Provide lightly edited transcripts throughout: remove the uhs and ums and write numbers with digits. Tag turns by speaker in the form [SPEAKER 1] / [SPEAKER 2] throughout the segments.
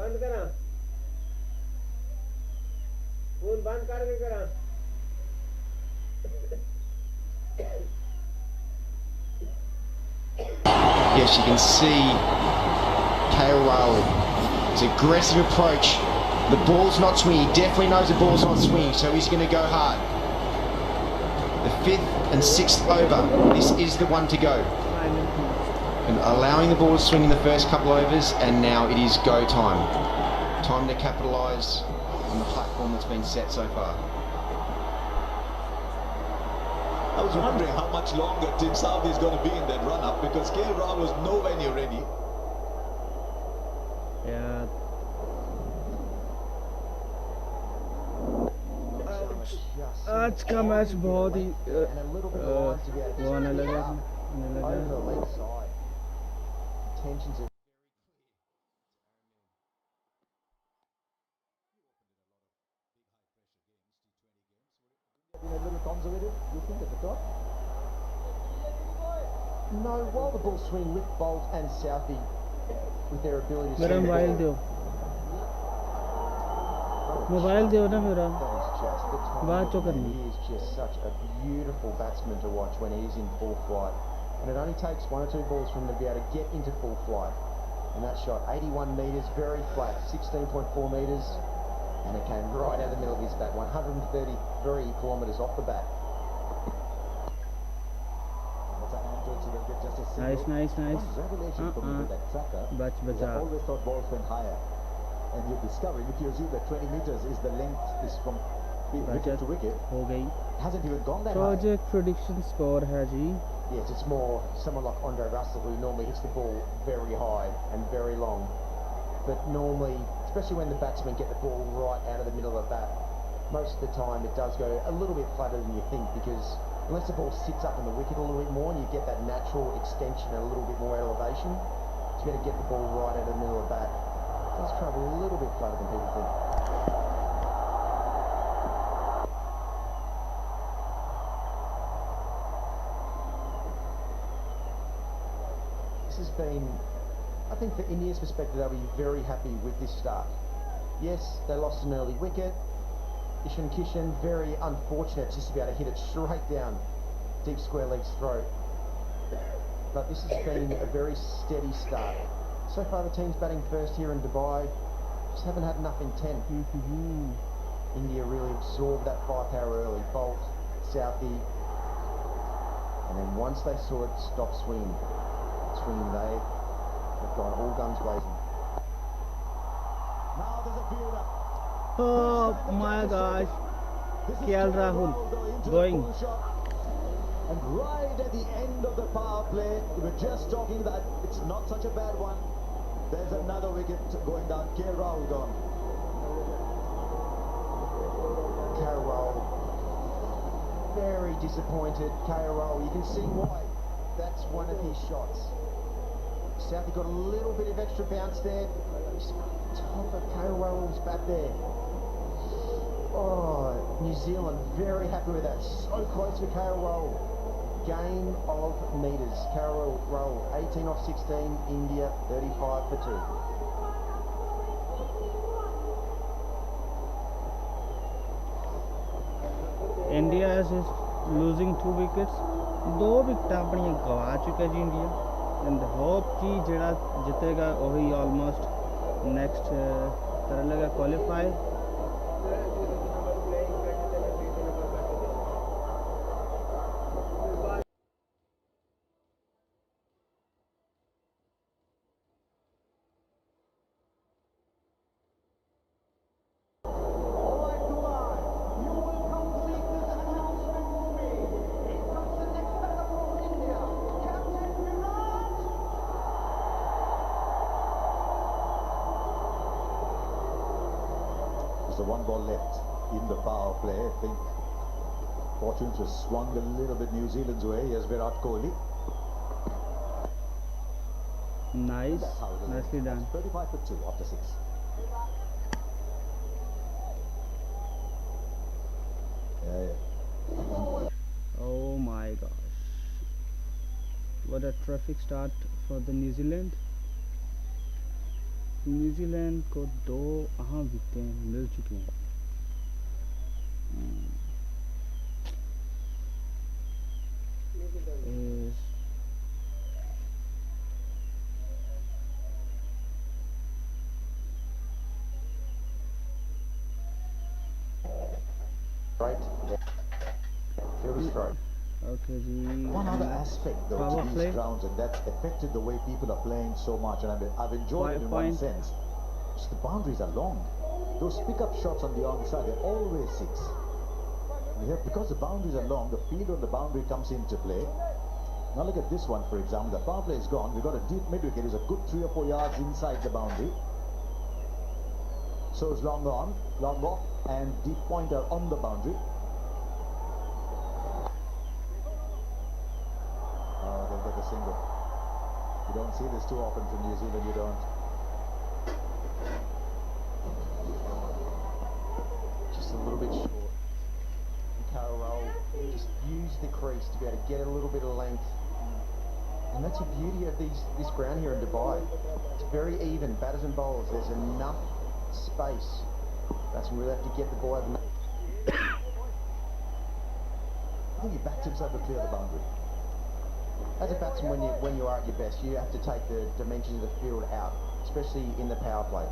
[SPEAKER 1] बंद करा फोन बंद करके करा
[SPEAKER 2] Yes, you can see KOL. It's an aggressive approach. The ball's not swinging. He definitely knows the ball's not swinging, so he's going to go hard. The 5th and 6th over. This is the one to go. And allowing the ball to swing in the first couple overs, and now it is go time. Time to capitalise on the platform that's been set so far.
[SPEAKER 3] I was wondering how much longer Team Saudi is going to be in that run-up because KL Rahul was nowhere near ready.
[SPEAKER 4] Yeah. आज का match बहुत ही वो आने लगा
[SPEAKER 3] Been a little conservative, you think, at the top? No, while the ball swing with Bolt and Southey with their ability to
[SPEAKER 4] मेरा mobile दो ना मेरा बात तो करनी
[SPEAKER 3] He is just such a beautiful batsman to watch when he's in full flight, and it only takes 1 or 2 balls for him to be able to get into full flight. And that shot, 81 metres, very flat, 16.4 metres. And it came right out of the middle of his bat, 133 kilometres off the bat. That's a hand to it, so they'll get just a single.
[SPEAKER 4] Nice.
[SPEAKER 3] One revelation for me with that tracker is I always thought balls went higher. And you're discovering, if you assume that 20 metres is the length, is from wicket to wicket,
[SPEAKER 4] हो गई
[SPEAKER 3] it hasn't even gone that high.
[SPEAKER 4] Project prediction score है जी
[SPEAKER 3] Yes, it's more someone like Andre Russell who normally hits the ball very high and very long. But normally, especially when the batsmen get the ball right out of the middle of the bat, most of the time it does go a little bit flatter than you think, because unless the ball sits up in the wicket a little bit more and you get that natural extension and a little bit more elevation, it's going to get the ball right out of the middle of the bat. It does travel a little bit flatter than people think. This has been, I think for India's perspective, they'll be very happy with this start. Yes, they lost an early wicket. Ishan Kishan, very unfortunate just to be able to hit it straight down deep square leg's throat. But this has been a very steady start. So far the team's batting first here in Dubai. Just haven't had enough intent. India really absorbed that firepower early. Bolt, Southey. And then once they saw it stop swinging, they've gone all guns blazing. Now there's a build-up.
[SPEAKER 4] oh my gosh KL Rahul going
[SPEAKER 3] And right at the end of the power play, we were just talking that it's not such a bad one. There's another wicket going down. KL Rahul gone. KL Rahul, very disappointed. KL Rahul, you can see why. That's one of his shots. Southey got a little bit of extra bounce there. Just top of KL Rahul's bat there. Oh, New Zealand very happy with that. So close for KL Rahul. Gain of metres. KL Rahul 18 off 16. India 35 for
[SPEAKER 4] 2. India is losing 2 wickets. 2 wicket अपनी गवा चुका जी India and hope कि जेड़ा जितेगा वही almost next कर लेगा qualify
[SPEAKER 3] The 1 ball left in the power play. I think fortunes have swung a little bit New Zealand's way. Here's Virat Kohli.
[SPEAKER 4] Nice, nicely done.
[SPEAKER 3] 35 for 2 after 6. Yeah.
[SPEAKER 4] Oh my gosh, what a terrific start for the New Zealand. New Zealand को 2 अहम विकेटें मिल चुकी हैं। is
[SPEAKER 3] Right? Yeah. Field stroke.
[SPEAKER 4] okay ji
[SPEAKER 5] One other aspect though
[SPEAKER 4] Power
[SPEAKER 5] to these
[SPEAKER 4] play.
[SPEAKER 5] grounds, and that's affected the way people are playing so much, and I've enjoyed it in one
[SPEAKER 4] Point.
[SPEAKER 5] sense. Just the boundaries are long. Those pickup shots on the onside, they're always 6. Because the boundaries are long, the field on the boundary comes into play. Now look at this one, for example. The power play is gone. We've got a deep mid wicket. It's a good 3 or 4 yards inside the boundary. So it's long on, long off, and deep pointer on the boundary. Oh, they'll get the single. You don't see this too often from New Zealand, you don't.
[SPEAKER 3] Just a little bit short. Carroll just use the crease to be able to get a little bit of length. And that's the beauty of this ground here in Dubai. It's very even, batters and bowlers. There's enough space. Batsman really have to get the ball over.
[SPEAKER 5] I think he backed himself to clear the boundary.
[SPEAKER 3] As a batsman, when you are at your best, you have to take the dimensions of the field out, especially in the power play.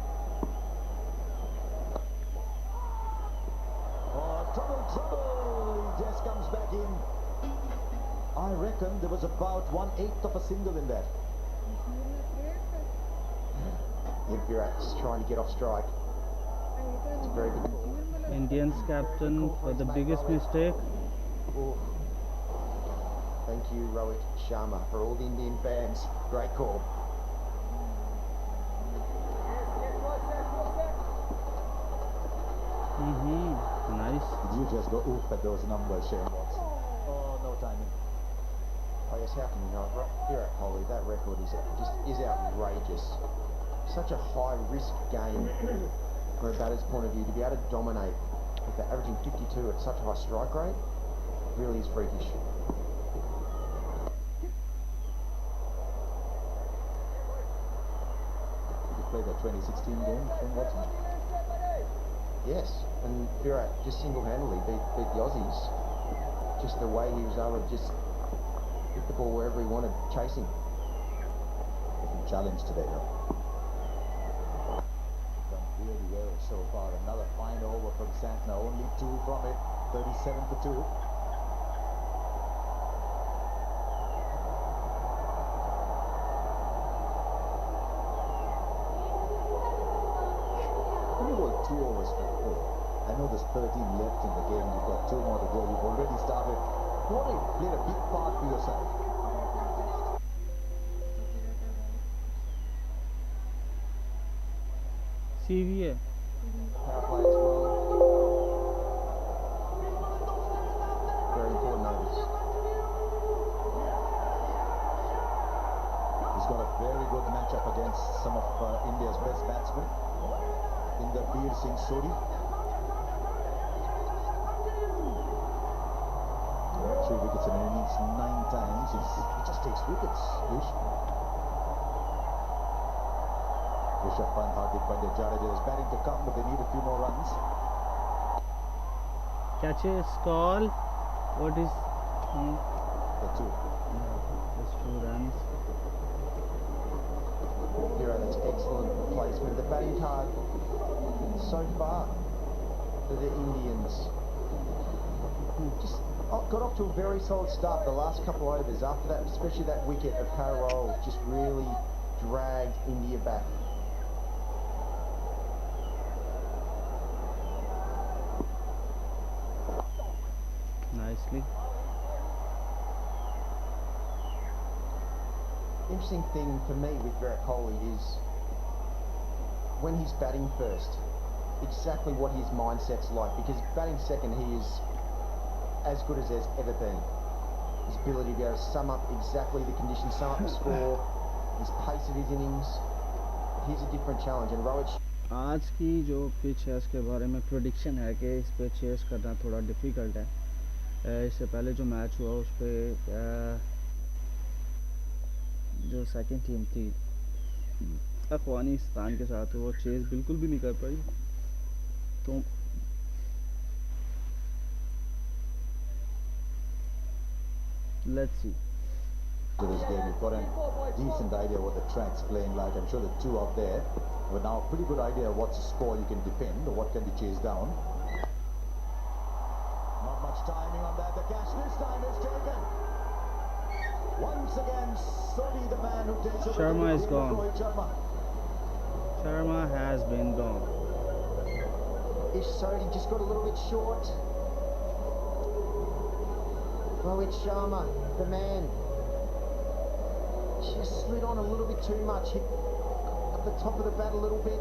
[SPEAKER 5] Oh, trouble! He just comes back in. I reckon there was about 1/8 of a single in that.
[SPEAKER 3] If Virat's trying to get off strike, it's a very good ball.
[SPEAKER 4] Indians captain for the biggest mistake.
[SPEAKER 3] Oh. Thank you, Rohit Sharma, for all the Indian fans. Great call.
[SPEAKER 4] Nice.
[SPEAKER 5] Did you just go oof at those numbers, Shane Watson? Oh, no timing.
[SPEAKER 3] Oh yes, how can you not? Virat Kohli, that record is outrageous. Such a high risk game from a batter's point of view to be able to dominate with the averaging 52 at such a high strike rate really is freakish.
[SPEAKER 5] Did you play the 2016 game, Shane Watson?
[SPEAKER 3] Yes, and Virat just single-handedly beat the Aussies. Just the way he was able to just hit the ball wherever he wanted, chasing.
[SPEAKER 5] Different challenge today, though. Done really well so far. Another fine over from Santner. Only 2 from it. 37 for 2. When you work 2 overs for 4, I know there's 13 left in the game. You've got 2 more to go. You've already started. You already played a big part for yourself.
[SPEAKER 4] CVA.
[SPEAKER 3] Power play as well. Very important notice.
[SPEAKER 5] He's got a very good matchup against some of India's best batsmen. Inderveer Singh Sodhi. 3 wickets in an innings 9 times. He just takes wickets, Vish. Rishabh Pant, Hardik Pandya, Jadeja is batting to come, but they need a few more runs.
[SPEAKER 4] Catches, call. What is?
[SPEAKER 5] The 2.
[SPEAKER 4] Just 2 runs.
[SPEAKER 3] Virat, that's excellent placement. The batting card so far for the Indians. Just got off to a very solid start the last couple overs. After that, especially that wicket of Carroll, just really dragged India back.
[SPEAKER 4] Nicely.
[SPEAKER 3] Interesting thing for me with Virat Kohli is when he's batting first, exactly what his mindset's like, because batting second he is as good as there's ever been. His ability to be able to sum up exactly the conditions, sum up the score, his pace of his innings. Here's a different challenge, and Rohit
[SPEAKER 4] आज की जो pitch है उसके बारे में prediction है कि इस पे चेस करना थोड़ा डिफ़िकल्ट है। इससे पहले जो मैच हुआ उस पे जो सेकंड टीम थी अफगानिस्तान के साथ वो चेज़ बिल्कुल भी नहीं कर पाई। तो let's see.
[SPEAKER 5] To this game, you've got a decent idea what the track's playing like. I'm sure the two out there have now a pretty good idea of what's the score you can defend or what can be chased down. Not much timing on that. The catch this time is taken. Once again, Sodi, the man who takes over.
[SPEAKER 4] Sharma is gone.
[SPEAKER 5] Rohit Sharma.
[SPEAKER 4] Sharma has been gone.
[SPEAKER 3] Ish Sodi just got a little bit short. Rohit Sharma, the man. Just slid on a little bit too much. Hit at the top of the bat a little bit.